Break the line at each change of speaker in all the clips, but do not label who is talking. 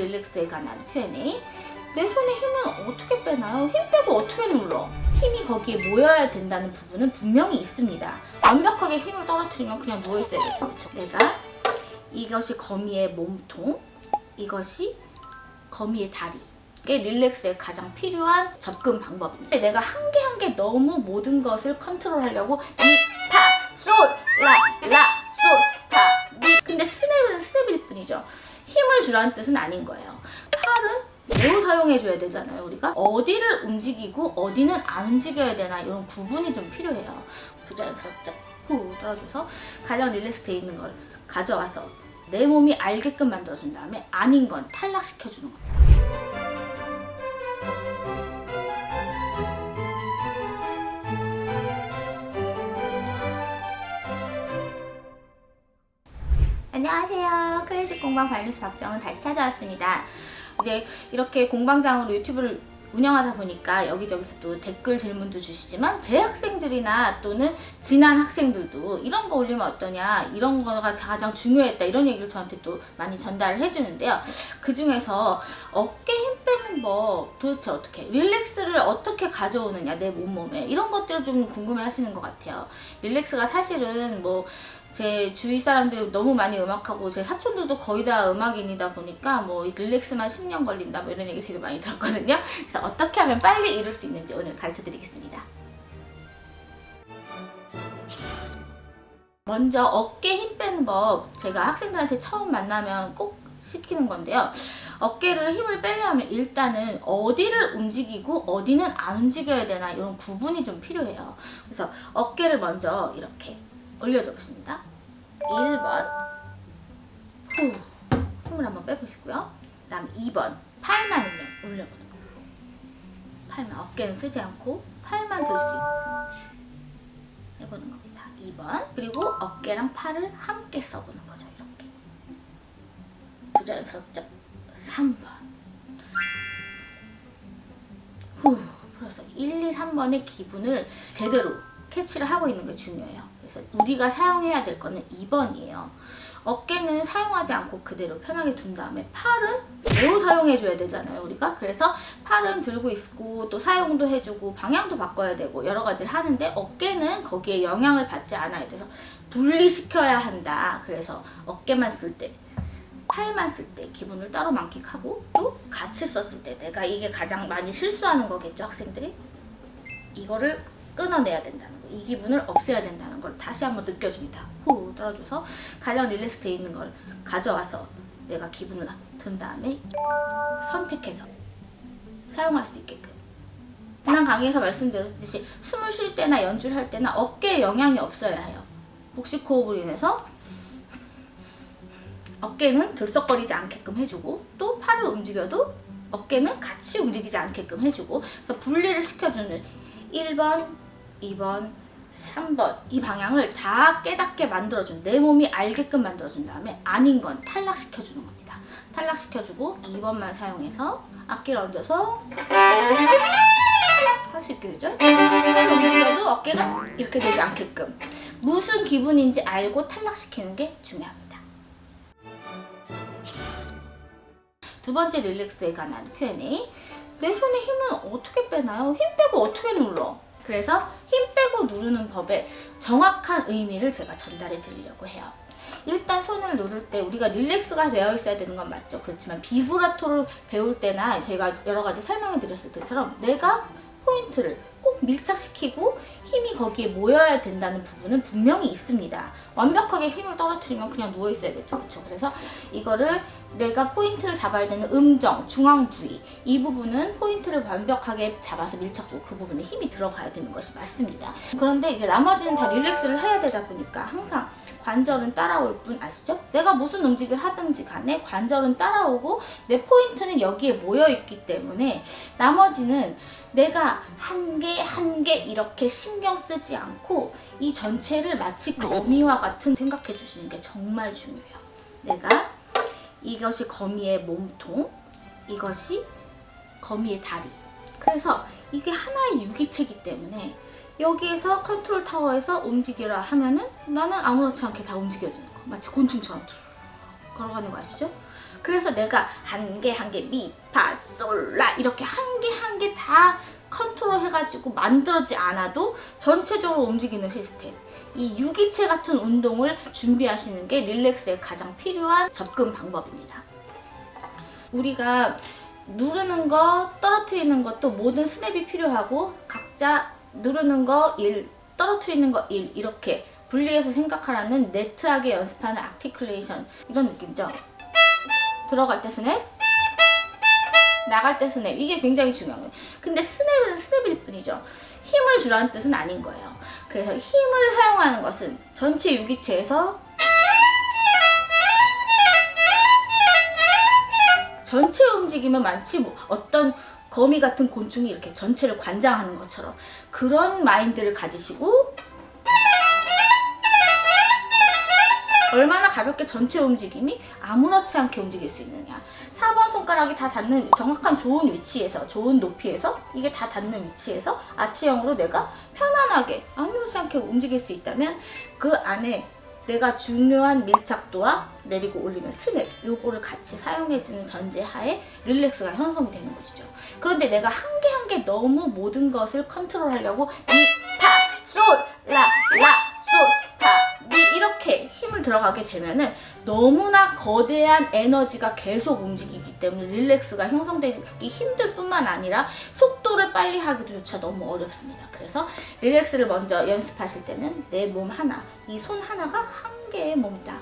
릴렉스에 관한 Q&A. 내 손에 힘은 어떻게 빼나요? 힘 빼고 어떻게 눌러? 힘이 거기에 모여야 된다는 부분은 분명히 있습니다. 완벽하게 힘을 떨어뜨리면 그냥 누워있어야겠죠. 그렇죠? 내가 이것이 거미의 몸통, 이것이 거미의 다리. 이게 릴렉스에 가장 필요한 접근 방법입니다. 내가 한 개 한 개 너무 모든 것을 컨트롤하려고 이, 파, 솔, 라, 솔, 파, 미. 근데 스냅은 스냅일 뿐이죠. 힘을 주라는 뜻은 아닌 거예요. 팔은 매우 사용해줘야 되잖아요. 우리가 어디를 움직이고 어디는 안 움직여야 되나 이런 구분이 좀 필요해요. 부자연스럽게 후 떨어져서 가장 릴렉스 돼 있는 걸 가져와서 내 몸이 알게끔 만들어준 다음에 아닌 건 탈락시켜주는 겁니다. 안녕하세요. 클래식 공방 발리스 박정은 다시 찾아왔습니다. 이제 이렇게 공방장으로 유튜브를 운영하다 보니까 여기저기서 또 댓글 질문도 주시지만 제 학생들이나 또는 지난 학생들도 이런 거 올리면 어떠냐, 이런 거가 가장 중요했다, 이런 얘기를 저한테 또 많이 전달을 해주는데요. 그 중에서 어깨 힘 빼는 법 도대체 어떻게, 릴렉스를 어떻게 가져오느냐 내 몸몸에, 이런 것들을 좀 궁금해 하시는 것 같아요. 릴렉스가 사실은 뭐 제 주위 사람들 너무 많이 음악하고 제 사촌들도 거의 다 음악인이다 보니까 뭐 릴렉스만 10년 걸린다 뭐 이런 얘기 되게 많이 들었거든요. 그래서 어떻게 하면 빨리 이룰 수 있는지 오늘 가르쳐 드리겠습니다. 먼저 어깨 힘 빼는 법, 제가 학생들한테 처음 만나면 꼭 시키는 건데요. 어깨를 힘을 빼려면 일단은 어디를 움직이고 어디는 안 움직여야 되나 이런 구분이 좀 필요해요. 그래서 어깨를 먼저 이렇게 올려줘 보십니다. 1번 후 힘을 한번 빼보시고요. 그 다음 2번 팔만 올려보는 거예요. 팔만, 어깨는 쓰지 않고 팔만 들 수 있게 해보는 겁니다. 2번. 그리고 어깨랑 팔을 함께 써보는 거죠. 이렇게 부자연스럽죠? 3번 후 풀어서 1, 2, 3번의 기분을 제대로 캐치를 하고 있는 게 중요해요. 그래서 우리가 사용해야 될 거는 2번이에요. 어깨는 사용하지 않고 그대로 편하게 둔 다음에 팔은 매우 사용해줘야 되잖아요, 우리가. 그래서 팔은 들고 있고 또 사용도 해주고 방향도 바꿔야 되고 여러 가지를 하는데 어깨는 거기에 영향을 받지 않아야 돼서 분리시켜야 한다. 그래서 어깨만 쓸 때, 팔만 쓸 때 기분을 따로 만끽하고 또 같이 썼을 때, 내가 이게 가장 많이 실수하는 거겠죠, 학생들이. 이거를 끊어내야 된다는 거, 이 기분을 없애야 된다는 걸 다시 한번 느껴줍니다. 후 떨어져서 가장 릴렉스 돼 있는 걸 가져와서 내가 기분을 든 다음에 선택해서 사용할 수 있게끔. 지난 강의에서 말씀드렸듯이 숨을 쉴 때나 연주를 할 때나 어깨에 영향이 없어야 해요. 복식호흡으로 인해서 어깨는 들썩거리지 않게끔 해주고 또 팔을 움직여도 어깨는 같이 움직이지 않게끔 해주고, 그래서 분리를 시켜주는 1번, 2번, 3번 이 방향을 다 깨닫게 만들어준, 내 몸이 알게끔 만들어준 다음에 아닌 건 탈락시켜주는 겁니다. 탈락시켜주고 2번만 사용해서 악기를 얹어서 할 수 있게 되죠. 팔을 움직여도 어깨가 이렇게 되지 않게끔 무슨 기분인지 알고 탈락시키는 게 중요합니다. 두 번째 릴렉스에 관한 Q&A. 내 손에 힘은 어떻게 빼나요? 힘 빼고 어떻게 눌러? 그래서 힘 빼고 누르는 법의 정확한 의미를 제가 전달해 드리려고 해요. 일단 손을 누를 때 우리가 릴렉스가 되어 있어야 되는 건 맞죠. 그렇지만 비브라토를 배울 때나 제가 여러 가지 설명해 드렸을 때처럼 내가 포인트를 꼭 밀착시키고 힘이 거기에 모여야 된다는 부분은 분명히 있습니다. 완벽하게 힘을 떨어뜨리면 그냥 누워있어야겠죠. 그렇죠? 그래서 이거를 내가 포인트를 잡아야 되는 음정, 중앙 부위, 이 부분은 포인트를 완벽하게 잡아서 밀착하고 그 부분에 힘이 들어가야 되는 것이 맞습니다. 그런데 이제 나머지는 다 릴렉스를 해야 되다 보니까 항상 관절은 따라올 뿐, 아시죠? 내가 무슨 움직임을 하든지 간에 관절은 따라오고 내 포인트는 여기에 모여있기 때문에 나머지는 내가 한 개 한 개 이렇게 신경 쓰지 않고 이 전체를 마치 거미와 같은 생각해 주시는 게 정말 중요해요. 내가 이것이 거미의 몸통, 이것이 거미의 다리. 그래서 이게 하나의 유기체이기 때문에 여기에서 컨트롤 타워에서 움직이라 하면은 나는 아무렇지 않게 다 움직여지는 거. 마치 곤충처럼 걸어가는 거 아시죠? 그래서 내가 한 개 한 개 미, 파, 솔, 라 이렇게 한 개 한 개 다 컨트롤 해가지고 만들어지 않아도 전체적으로 움직이는 시스템. 이 유기체 같은 운동을 준비하시는 게 릴렉스에 가장 필요한 접근 방법입니다. 우리가 누르는 거, 떨어뜨리는 것도 모든 스냅이 필요하고 각자 누르는 거 1, 떨어뜨리는 거 1 이렇게 분리해서 생각하라는 네트하게 연습하는 아티큘레이션 이런 느낌이죠. 들어갈 때 스냅, 나갈 때 스냅 이게 굉장히 중요해요. 근데 스냅은 스냅일 뿐이죠. 힘을 주라는 뜻은 아닌 거예요. 그래서 힘을 사용하는 것은 전체 유기체에서 전체 움직이면 마치 어떤 거미 같은 곤충이 이렇게 전체를 관장하는 것처럼 그런 마인드를 가지시고 얼마나 가볍게 전체 움직임이 아무렇지 않게 움직일 수 있느냐. 4번 손가락이 다 닿는 정확한 좋은 위치에서, 좋은 높이에서 이게 다 닿는 위치에서 아치형으로 내가 편안하게 아무렇지 않게 움직일 수 있다면 그 안에 내가 중요한 밀착도와 내리고 올리는 스냅 요거를 같이 사용해주는 전제하에 릴렉스가 형성이 되는 것이죠. 그런데 내가 한 개 한 개 너무 모든 것을 컨트롤하려고 미, 파, 솔, 라, 솔, 파, 미 이렇게 힘을 들어가게 되면은 너무나 거대한 에너지가 계속 움직이기 때문에 릴렉스가 형성되기 힘들 뿐만 아니라 속도를 빨리 하기도조차 너무 어렵습니다. 그래서 릴렉스를 먼저 연습하실 때는 내 몸 하나, 이 손 하나가 한 개의 몸이다.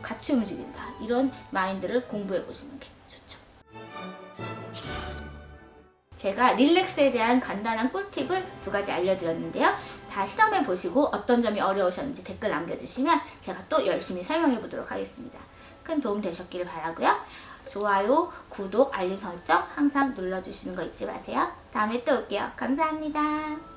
같이 움직인다. 이런 마인드를 공부해 보시는 게 좋죠. 제가 릴렉스에 대한 간단한 꿀팁을 2가지 알려드렸는데요. 다 실험해 보시고 어떤 점이 어려우셨는지 댓글 남겨주시면 제가 또 열심히 설명해 보도록 하겠습니다. 큰 도움 되셨기를 바라고요. 좋아요, 구독, 알림 설정 항상 눌러주시는 거 잊지 마세요. 다음에 또 올게요. 감사합니다.